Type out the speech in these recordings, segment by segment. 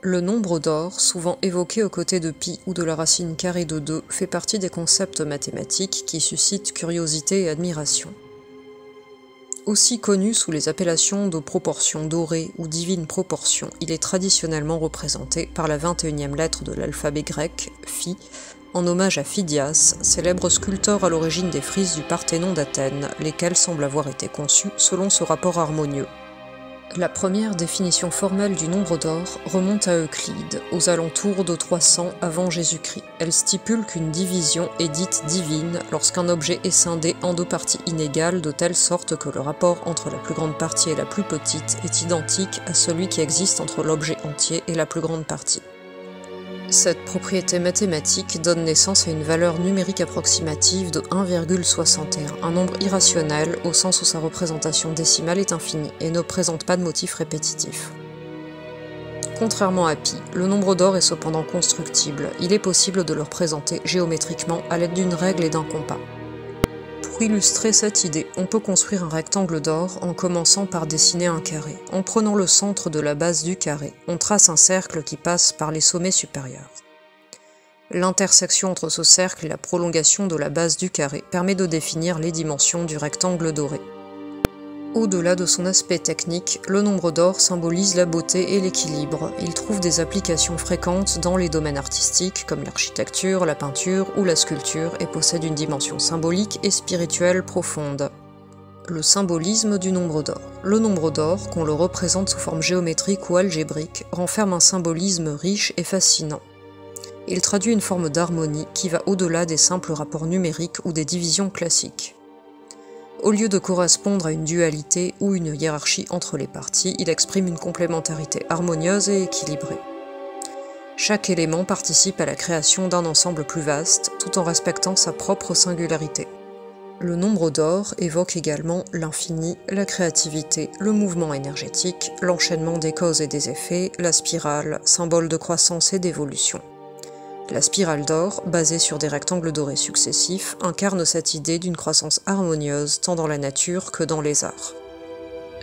Le nombre d'or, souvent évoqué aux côtés de pi ou de la racine carrée de 2, fait partie des concepts mathématiques qui suscitent curiosité et admiration. Aussi connu sous les appellations de proportion dorée ou divine proportion, il est traditionnellement représenté par la 21e lettre de l'alphabet grec, phi, en hommage à Phidias, célèbre sculpteur à l'origine des frises du Parthénon d'Athènes, lesquelles semblent avoir été conçues selon ce rapport harmonieux. La première définition formelle du nombre d'or remonte à Euclide, aux alentours de 300 avant Jésus-Christ. Elle stipule qu'une division est dite divine lorsqu'un objet est scindé en deux parties inégales de telle sorte que le rapport entre la plus grande partie et la plus petite est identique à celui qui existe entre l'objet entier et la plus grande partie. Cette propriété mathématique donne naissance à une valeur numérique approximative de 1,61, un nombre irrationnel au sens où sa représentation décimale est infinie et ne présente pas de motif répétitif. Contrairement à pi, le nombre d'or est cependant constructible. Il est possible de le représenter géométriquement à l'aide d'une règle et d'un compas. Pour illustrer cette idée, on peut construire un rectangle d'or en commençant par dessiner un carré. En prenant le centre de la base du carré, on trace un cercle qui passe par les sommets supérieurs. L'intersection entre ce cercle et la prolongation de la base du carré permet de définir les dimensions du rectangle doré. Au-delà de son aspect technique, le nombre d'or symbolise la beauté et l'équilibre. Il trouve des applications fréquentes dans les domaines artistiques comme l'architecture, la peinture ou la sculpture et possède une dimension symbolique et spirituelle profonde. Le symbolisme du nombre d'or. Le nombre d'or, qu'on le représente sous forme géométrique ou algébrique, renferme un symbolisme riche et fascinant. Il traduit une forme d'harmonie qui va au-delà des simples rapports numériques ou des divisions classiques. Au lieu de correspondre à une dualité ou une hiérarchie entre les parties, il exprime une complémentarité harmonieuse et équilibrée. Chaque élément participe à la création d'un ensemble plus vaste, tout en respectant sa propre singularité. Le nombre d'or évoque également l'infini, la créativité, le mouvement énergétique, l'enchaînement des causes et des effets, la spirale, symbole de croissance et d'évolution. La spirale d'or, basée sur des rectangles dorés successifs, incarne cette idée d'une croissance harmonieuse tant dans la nature que dans les arts.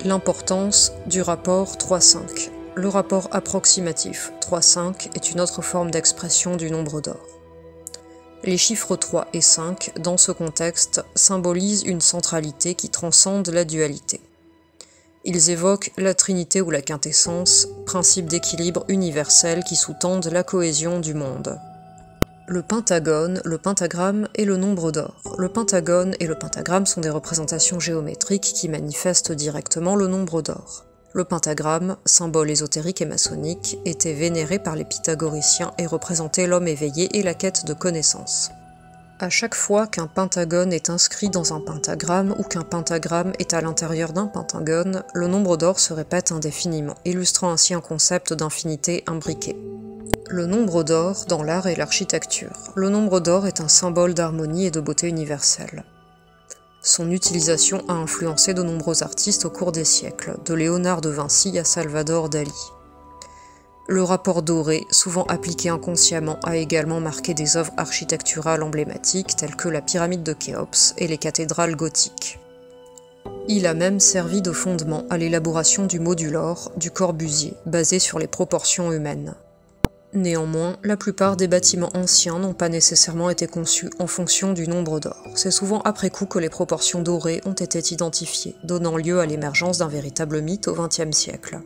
L'importance du rapport 3-5. Le rapport approximatif 3-5 est une autre forme d'expression du nombre d'or. Les chiffres 3 et 5, dans ce contexte, symbolisent une centralité qui transcende la dualité. Ils évoquent la trinité ou la quintessence, principe d'équilibre universel qui sous-tendent la cohésion du monde. Le pentagone, le pentagramme et le nombre d'or. Le pentagone et le pentagramme sont des représentations géométriques qui manifestent directement le nombre d'or. Le pentagramme, symbole ésotérique et maçonnique, était vénéré par les pythagoriciens et représentait l'homme éveillé et la quête de connaissance. À chaque fois qu'un pentagone est inscrit dans un pentagramme ou qu'un pentagramme est à l'intérieur d'un pentagone, le nombre d'or se répète indéfiniment, illustrant ainsi un concept d'infinité imbriqué. Le nombre d'or dans l'art et l'architecture. Le nombre d'or est un symbole d'harmonie et de beauté universelle. Son utilisation a influencé de nombreux artistes au cours des siècles, de Léonard de Vinci à Salvador Dali. Le rapport doré, souvent appliqué inconsciemment, a également marqué des œuvres architecturales emblématiques telles que la pyramide de Khéops et les cathédrales gothiques. Il a même servi de fondement à l'élaboration du modulor du Corbusier, basé sur les proportions humaines. Néanmoins, la plupart des bâtiments anciens n'ont pas nécessairement été conçus en fonction du nombre d'or. C'est souvent après coup que les proportions dorées ont été identifiées, donnant lieu à l'émergence d'un véritable mythe au XXe siècle.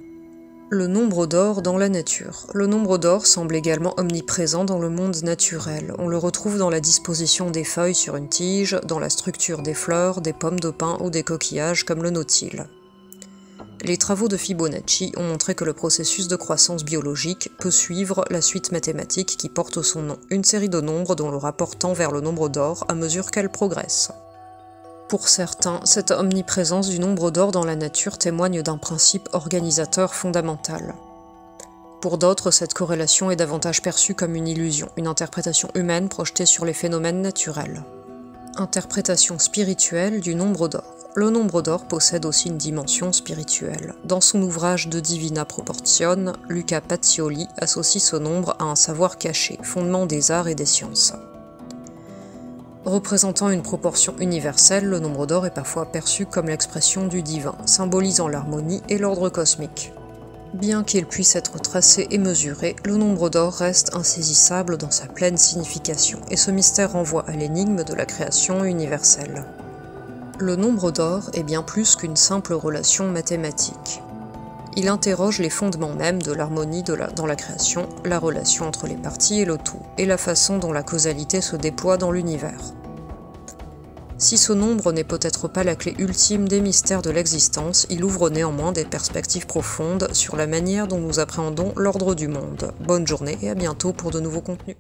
Le nombre d'or dans la nature. Le nombre d'or semble également omniprésent dans le monde naturel. On le retrouve dans la disposition des feuilles sur une tige, dans la structure des fleurs, des pommes de pin ou des coquillages comme le nautile. Les travaux de Fibonacci ont montré que le processus de croissance biologique peut suivre la suite mathématique qui porte son nom, une série de nombres dont le rapport tend vers le nombre d'or à mesure qu'elle progresse. Pour certains, cette omniprésence du nombre d'or dans la nature témoigne d'un principe organisateur fondamental. Pour d'autres, cette corrélation est davantage perçue comme une illusion, une interprétation humaine projetée sur les phénomènes naturels. Interprétation spirituelle du nombre d'or. Le nombre d'or possède aussi une dimension spirituelle. Dans son ouvrage De Divina Proportione, Luca Pacioli associe ce nombre à un savoir caché, fondement des arts et des sciences. Représentant une proportion universelle, le nombre d'or est parfois perçu comme l'expression du divin, symbolisant l'harmonie et l'ordre cosmique. Bien qu'il puisse être tracé et mesuré, le nombre d'or reste insaisissable dans sa pleine signification, et ce mystère renvoie à l'énigme de la création universelle. Le nombre d'or est bien plus qu'une simple relation mathématique. Il interroge les fondements mêmes de l'harmonie dans la création, la relation entre les parties et le tout, et la façon dont la causalité se déploie dans l'univers. Si ce nombre n'est peut-être pas la clé ultime des mystères de l'existence, il ouvre néanmoins des perspectives profondes sur la manière dont nous appréhendons l'ordre du monde. Bonne journée et à bientôt pour de nouveaux contenus.